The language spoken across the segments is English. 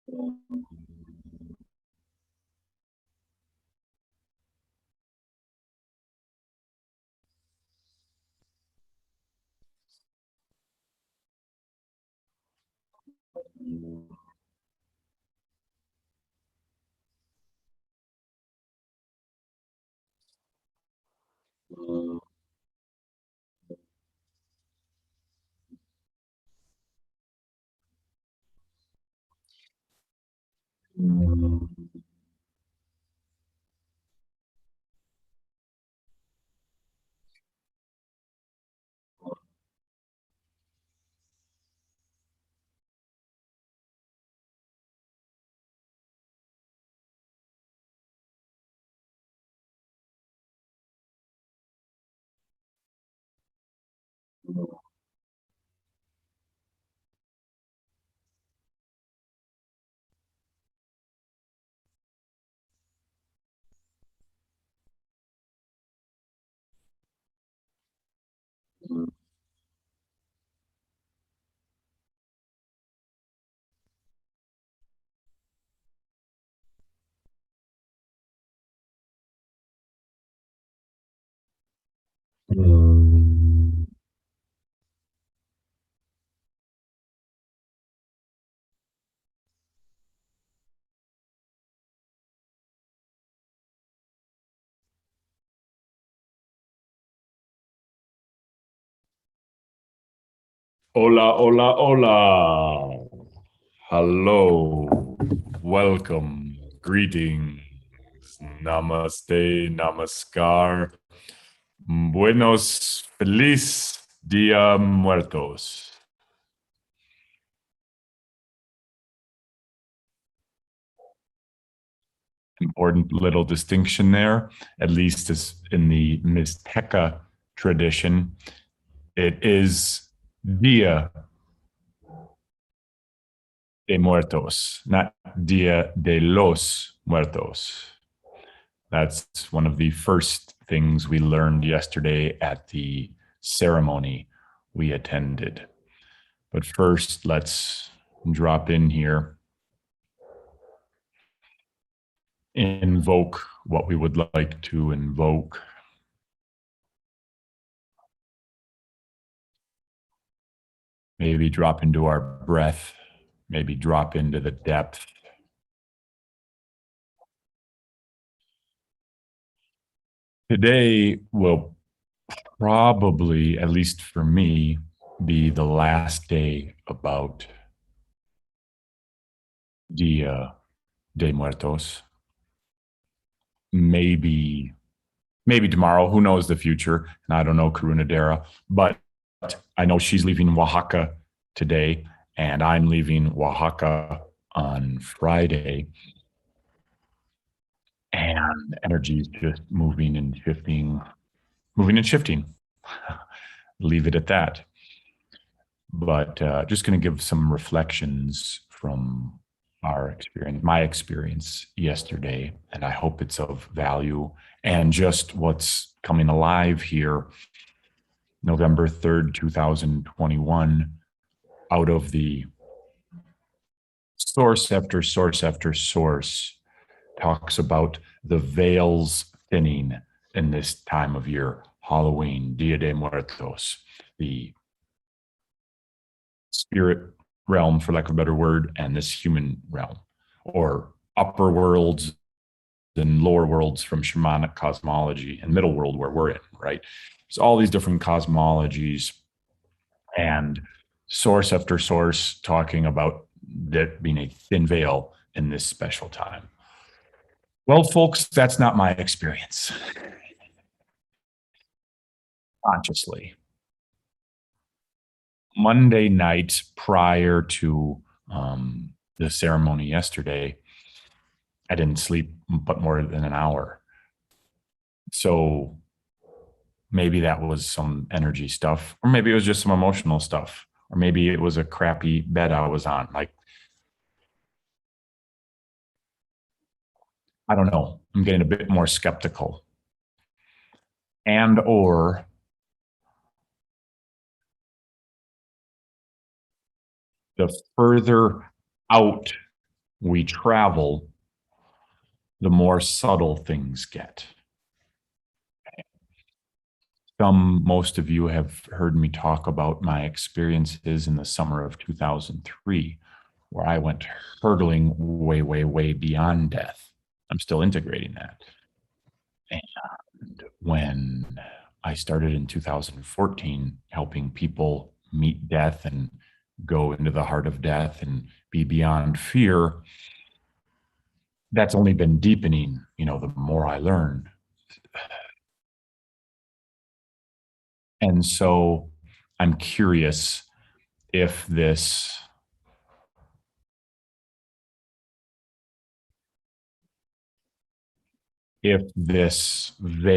Hola, hola, hola. Hello. Welcome. Greetings. Namaste, namaskar. Buenos, feliz Dia Muertos. Important little distinction there, at least as in the Mixteca tradition. It is Dia de Muertos, not Dia de los Muertos. That's one of the first things we learned yesterday at the ceremony we attended. But first, let's drop in here, invoke what we would like to invoke. Maybe drop into our breath, maybe drop into the depth. Today will probably, at least for me, be the last day about Dia de Muertos. Maybe tomorrow. Who knows the future? And I don't know Karuna, but I know she's leaving Oaxaca today, and I'm leaving Oaxaca on Friday. And energy is just moving and shifting. Leave it at that. But just going to give some reflections from our experience, my experience yesterday, and I hope it's of value and just what's coming alive here November 3rd, 2021, out of the source after source after source talks about the veils thinning in this time of year, Halloween, Dia de Muertos, the spirit realm, for lack of a better word, and this human realm, or upper worlds and lower worlds from shamanic cosmology and middle world where we're in, right? There's all these different cosmologies and source after source talking about that being a thin veil in this special time. Well, folks, that's not my experience consciously. Monday night prior to the ceremony yesterday, I didn't sleep but more than an hour. So maybe that was some energy stuff, or maybe it was just some emotional stuff, or maybe it was a crappy bed I was on. Like, I don't know. I'm getting a bit more skeptical. And or the further out we travel, the more subtle things get. Most of you have heard me talk about my experiences in the summer of 2003, where I went hurtling way, way, way beyond death. I'm still integrating that. And when I started in 2014, helping people meet death and go into the heart of death and be beyond fear, that's only been deepening, the more I learn. And so I'm curious if this veils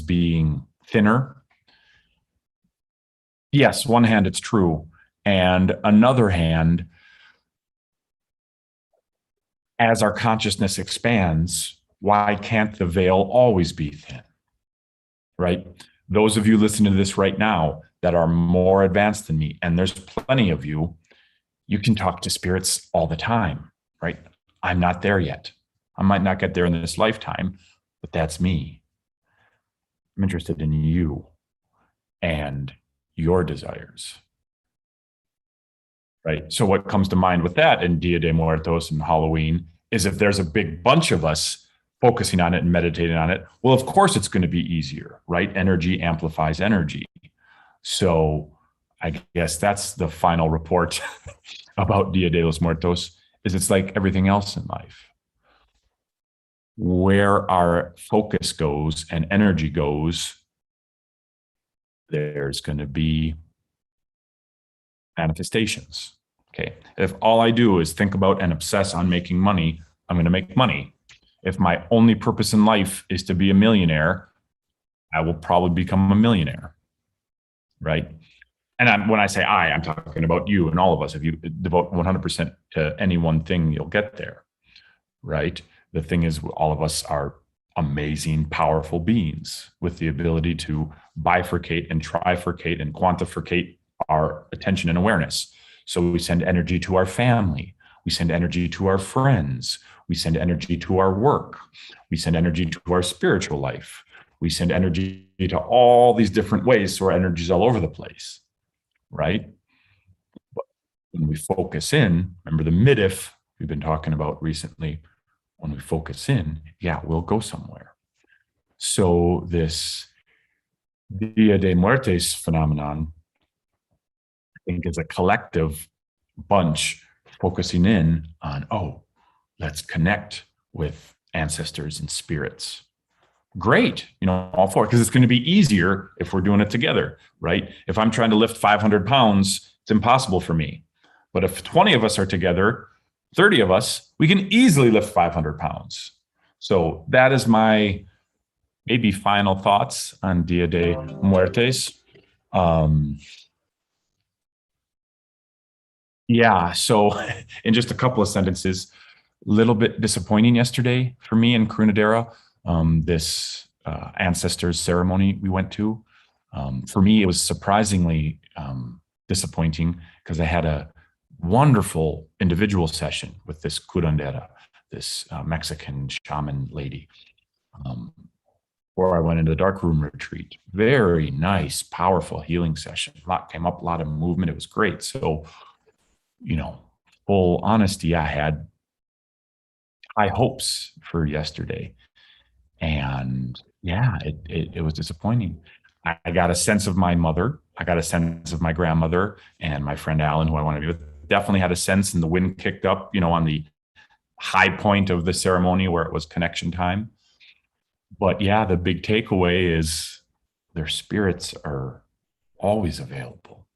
being thinner. Yes, one hand it's true. And another hand, as our consciousness expands, why can't the veil always be thin? Right? Those of you listening to this right now that are more advanced than me, and there's plenty of you, you can talk to spirits all the time, right? I'm not there yet. I might not get there in this lifetime, but that's me. I'm interested in you and your desires, right? So what comes to mind with that in Dia de Muertos and Halloween is if there's a big bunch of us focusing on it and meditating on it, well, of course it's going to be easier, right? Energy amplifies energy. So I guess that's the final report about Dia de los Muertos, is it's like everything else in life. Where our focus goes and energy goes, there's going to be manifestations. Okay. If all I do is think about and obsess on making money, I'm going to make money. If my only purpose in life is to be a millionaire, I will probably become a millionaire. Right. And when I say I'm talking about you and all of us. If you devote 100% to any one thing, you'll get there. Right. The thing is, all of us are amazing, powerful beings with the ability to bifurcate and trifurcate and quantificate our attention and awareness. So we send energy to our family. We send energy to our friends. We send energy to our work. We send energy to our spiritual life. We send energy to all these different ways. So our energy is all over the place, right? But when we focus in, remember the midif we've been talking about recently, when we focus in, we'll go somewhere. So this Dia de Muertes phenomenon, I think, is a collective bunch focusing in on, let's connect with ancestors and spirits. Great, all for it, because it's going to be easier if we're doing it together, right? If I'm trying to lift 500 pounds, it's impossible for me. But if 20 of us are together, 30 of us, we can easily lift 500 pounds. So that is my maybe final thoughts on Dia de Muertes. So in just a couple of sentences, a little bit disappointing yesterday for me in Crunadera, this ancestors ceremony we went to. For me, it was surprisingly disappointing because I had a wonderful individual session with this curandera, this Mexican shaman lady, before I went into the dark room retreat. Very nice, powerful healing session. A lot came up, a lot of movement. It was great. So, full honesty, I had high hopes for yesterday. And it was disappointing. I got a sense of my mother. I got a sense of my grandmother and my friend Alan, who I want to be with. Definitely had a sense, and the wind kicked up, on the high point of the ceremony where it was connection time. But the big takeaway is their spirits are always available,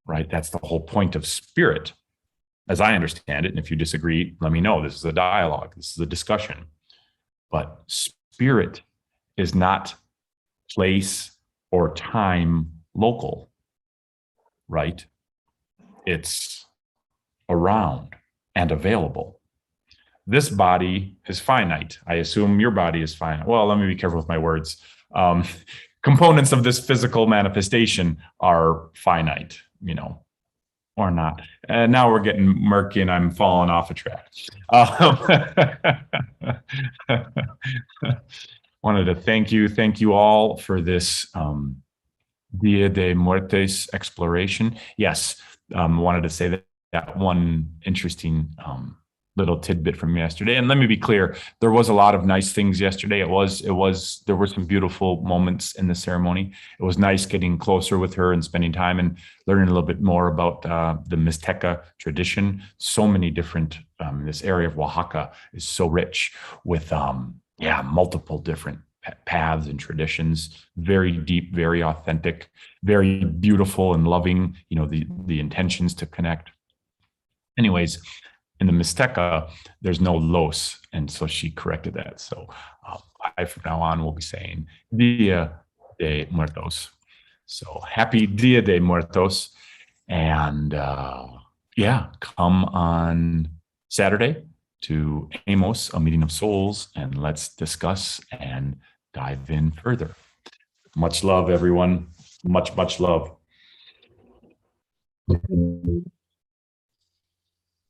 right? That's the whole point of spirit, as I understand it. And if you disagree, let me know. This is a dialogue. This is a discussion. But spirit is not place or time local, right? It's around and available. This body is finite. I assume your body is finite. Well, let me be careful with my words. Components of this physical manifestation are finite, or not. Now we're getting murky and I'm falling off a track. Um, wanted to thank you all for this Dia de Muertes exploration. Yes, wanted to say that one interesting little tidbit from yesterday. And let me be clear, there was a lot of nice things yesterday. There were some beautiful moments in the ceremony. It was nice getting closer with her and spending time and learning a little bit more about the Mixteca tradition. So many different, this area of Oaxaca is so rich with, multiple different paths and traditions, very deep, very authentic, very beautiful and loving, the intentions to connect. Anyways, in the Mixteca, there's no los. And so she corrected that. So I, from now on, will be saying Dia de Muertos. So happy Dia de Muertos. And come on Saturday to Amos, a meeting of souls, and let's discuss and dive in further. Much love, everyone. Much love.